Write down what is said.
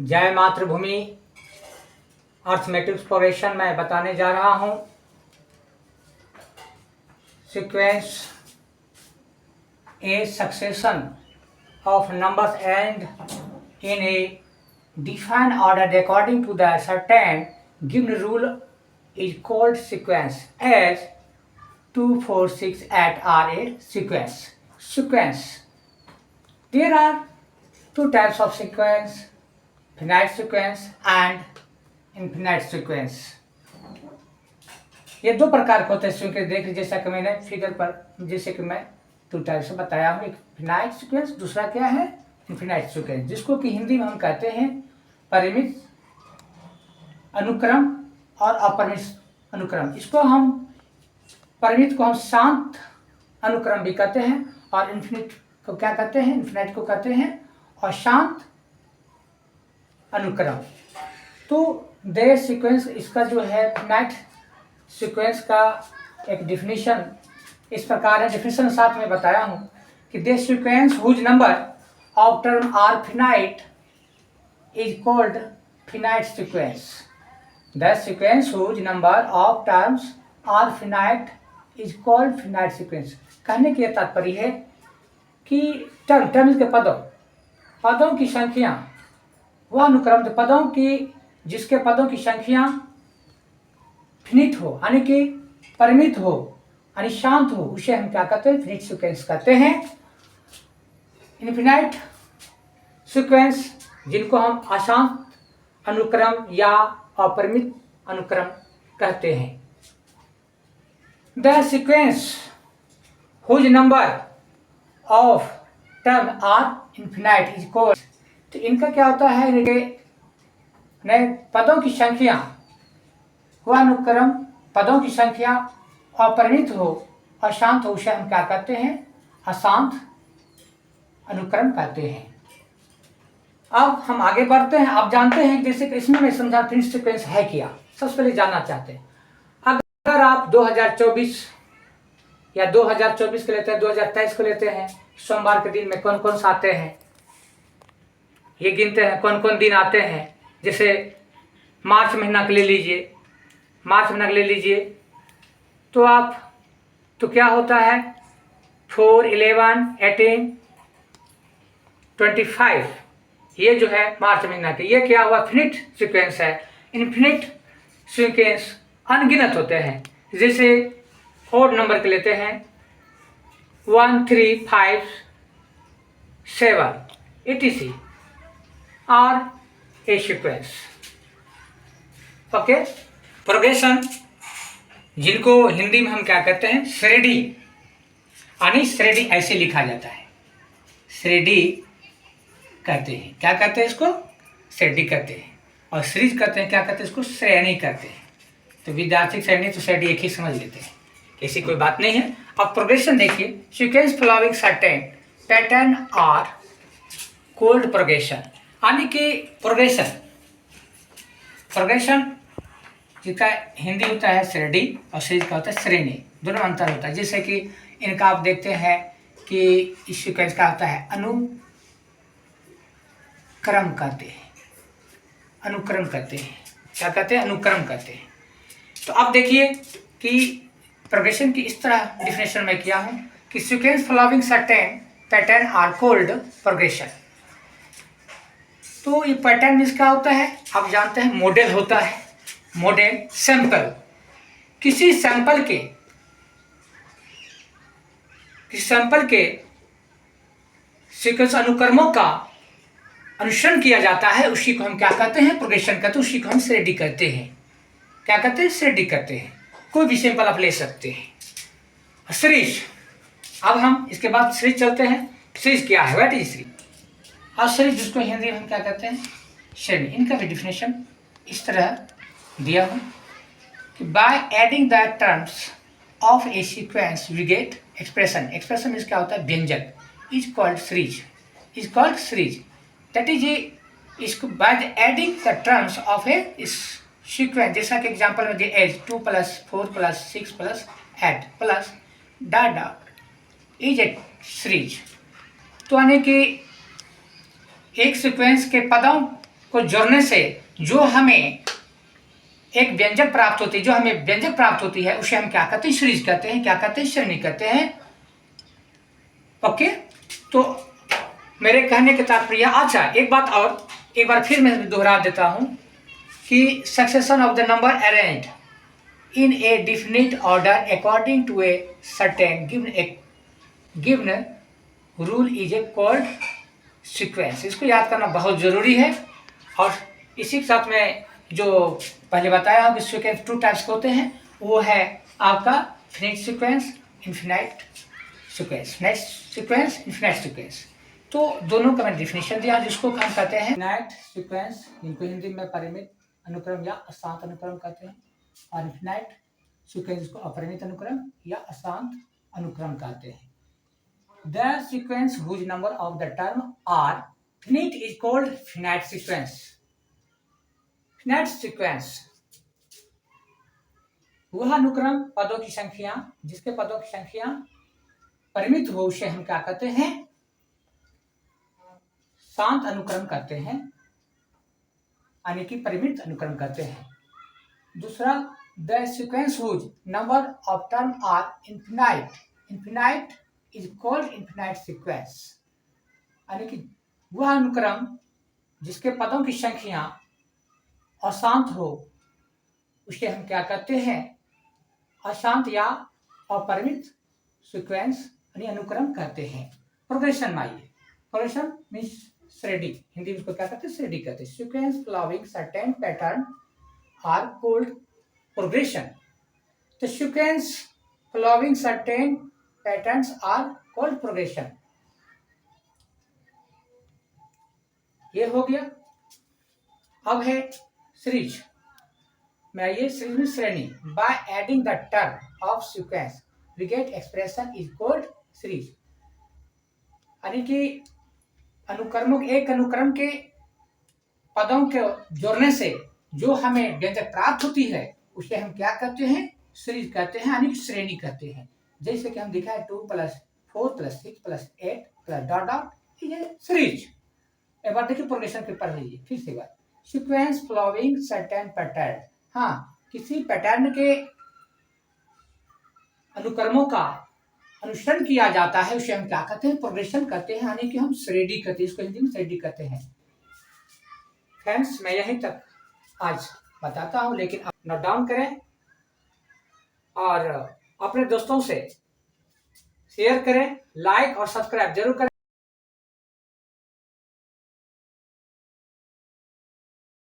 जय मातृभूमि arithmetic exploration में बताने जा रहा हूँ sequence A succession of numbers and in a defined order according to the certain given rule is called sequence, as 2, 4, 6, 8 are a sequence. Sequence. There are two types of sequence: finite sequence and infinite sequence. ये दो प्रकार के होते हैं sequence. देख लीजिए, जैसा कि मैंने फिगर पर जैसे कि मैं टू टाइप से बताया हूँ। एक फिनाइट सीक्वेंस, दूसरा क्या है इनफिनाइट सीक्वेंस, जिसको कि हिंदी में हम कहते हैं परिमित अनुक्रम और अपरिमित अनुक्रम। इसको हम परिमित को हम शांत अनुक्रम भी कहते हैं और इन्फिनिट को क्या कहते हैं, इन्फिनाइट को कहते हैं अशांत अनुक्रम। तो दे सीक्वेंस, इसका जो है फिनाइट सीक्वेंस का एक डिफिनीशन इस प्रकार है। डिफिनेशन साथ में बताया हूँ कि the sequence whose number of term are finite is called finite sequence. The sequence whose number of terms are finite is called finite sequence. कहने की तात्पर्य है कि टर्म के पदों की संख्या, वह अनुक्रम पदों की जिसके पदों की संख्या फिनिट हो, यानी कि परिमित हो, यानी शांत हो, उसे हम क्या कहते हैं, फिनिट सीक्वेंस कहते हैं। इनफिनाइट सीक्वेंस, जिनको हम अशांत अनुक्रम या अपरिमित अनुक्रम कहते हैं। The sequence whose number of term are infinite is called. तो इनका क्या होता है, नए पदों की संख्या, वह अनुक्रम पदों की संख्या अपरिमित हो, अशांत हो, उसे हम क्या कहते हैं, अशांत अनुक्रम कहते हैं। अब हम आगे बढ़ते हैं। आप जानते हैं जैसे कि इसमें मैं समझा फिनिट सीक्वेंस है क्या, सबसे पहले जानना चाहते हैं। अगर आप 2024 या 2024 के लेते हैं, 2023 को लेते हैं, सोमवार के दिन में कौन कौन से आते हैं, ये गिनते हैं कौन कौन दिन आते हैं। जैसे मार्च महीना के ले लीजिए, मार्च महीना के ले लीजिए तो क्या होता है, 4, 11, 18, 25, ये जो है मार्च महीना के, ये क्या हुआ, फिनिट सीक्वेंस है। इनफिनिट सीक्वेंस अनगिनत होते हैं। जैसे ओड नंबर के लेते हैं 1, 3, 5, 7 etc और ए सीक्वेंस। ओके, प्रोग्रेशन, जिनको हिंदी में हम क्या कहते हैं, श्रेणी, यानी श्रेणी ऐसे लिखा जाता है, श्रेणी कहते हैं। क्या कहते हैं इसको, श्रेणी कहते हैं। और सीरीज कहते हैं, क्या कहते हैं इसको, श्रेणी कहते हैं। तो विद्यार्थी श्रेणी तो श्रेणी एक ही समझ लेते हैं, ऐसी कोई बात नहीं है। अब प्रोग्रेशन देखिए, sequence following certain pattern are called progression, यानी कि प्रोग्रेशन जिसका हिंदी होता है श्रेणी और सीरीज का होता है श्रेणी, दोनों में अंतर होता है। जैसे कि इनका आप देखते हैं कि इस सीक्वेंस का होता है अनुक्रम कहते हैं, अनुक्रम कहते हैं, क्या कहते हैं, अनुक्रम कहते हैं। तो अब देखिए कि प्रोग्रेशन की इस तरह डिफिनेशन में किया हूँ कि sequence following certain pattern are called progression. तो ये पैटर्न इसका होता है, आप जानते हैं मॉडल होता है, मॉडल सैंपल, किसी सैंपल के सीक्वेंस अनुक्रमों का अनुसरण किया जाता है, उसी को हम क्या कहते हैं, प्रोग्रेशन कहते हैं। उसी को हम श्रेणी कहते हैं। क्या कहते हैं, श्रेणी कहते हैं। कोई भी सैंपल आप ले सकते हैं। सीरीज, अब हम इसके बाद सीरीज चलते हैं। सीरीज क्या है, व्हाट इज सीरीज। और सीरीज जिसको हिंदी में हम क्या कहते हैं, श्रेणी। इनका भी डिफिनेशन इस तरह दिया हूँ कि by adding the terms of a sequence we get expression. Expression इसका होता है व्यंजक, is called series, is called series. That is इसको by adding the terms of a sequence, जैसा कि एग्जाम्पल में दिए as 2 + 4 + 6 + 8 plus dot is a series. तो यानी कि एक सीक्वेंस के पदों को जोड़ने से जो हमें एक व्यंजक प्राप्त होती है, जो हमें व्यंजक प्राप्त होती है, उसे हम क्या कहते हैं? सीरीज कहते हैं। क्या कहते हैं? श्रेणी कहते हैं। ओके, तो मेरे कहने के तात्पर्य अच्छा, एक बात और एक बार फिर मैं दोहरा देता हूं कि succession of the number arranged in a definite order according to a certain given rule is a called sequence। इसको याद करना बहुत जरूरी है। और इसी के साथ में जो पहले बताया हूँ कि सीक्वेंस 2 टाइप्स के होते हैं, वो है आपका finite sequence, infinite sequence. Next sequence, infinite sequence. तो दोनों का मैं डिफिनेशन दिया जिसको हम कहते हैं फिनाइट सीक्वेंस, जिनको हिंदी में परिमित अनुक्रम या अशांत अनुक्रम कहते हैं, और इनफिनाइट सीक्वेंस को अपरिमित अनुक्रम या अशांत अनुक्रम कहते हैं। The sequence whose number of the term are finite is called finite sequence. Finite sequence वह अनुक्रम पदों की संख्या जिसके पदों की संख्या परिमित हो उसे हम क्या कहते हैं? शांत अनुक्रम कहते हैं, यानी कि परिमित अनुक्रम कहते हैं। दूसरा, the sequence whose number of term are infinite, infinite is called infinite sequence, यानी कि वह अनुक्रम जिसके पदों की संख्या अशांत हो उसे हम क्या कहते हैं? अशांत या अपरिमित सीक्वेंस यानी अनुक्रम कहते हैं। प्रोग्रेशन में आइए, प्रोग्रेशन मीन्स श्रेणी, हिंदी में इसको क्या कहते हैं? श्रेणी कहते हैं। Sequence following certain pattern are called progression। The sequence following certain patterns are called progression। ये हो गया। अब है सीरीज में, आइए सीरीज में श्रेणी। By adding the term of sequence we get expression is called series, यानी कि एक अनुक्रम के पदों के जोड़ने से जो हमें व्यंजक प्राप्त होती है उसे हम क्या कहते हैं? सीरीज कहते हैं, यानी श्रेणी कहते हैं। जैसे कि हम दिखाए 2 + 4 + 6 + 8 + डॉट डॉट, ये सीरीज। एक बार देखिए प्रोग्रेशन के पढ़ लीजिए फिर से बात। सीक्वेंस फॉलोइंग सर्टेन पैटर्न, हाँ, किसी पैटर्न के अनुक्रमों का अनुसरण किया जाता है उसे हम क्या कहते हैं? प्रोग्रेशन कहते हैं, यानी कि हम श्रेणी कहते हैं। इसको हिंदी में श्रेणी कहते हैं। फ्रेंड्स, मैं यहीं तक आज बताता हूं, लेकिन आप नोट डाउन करें और अपने दोस्तों से शेयर करें, लाइक और सब्सक्राइब जरूर करें।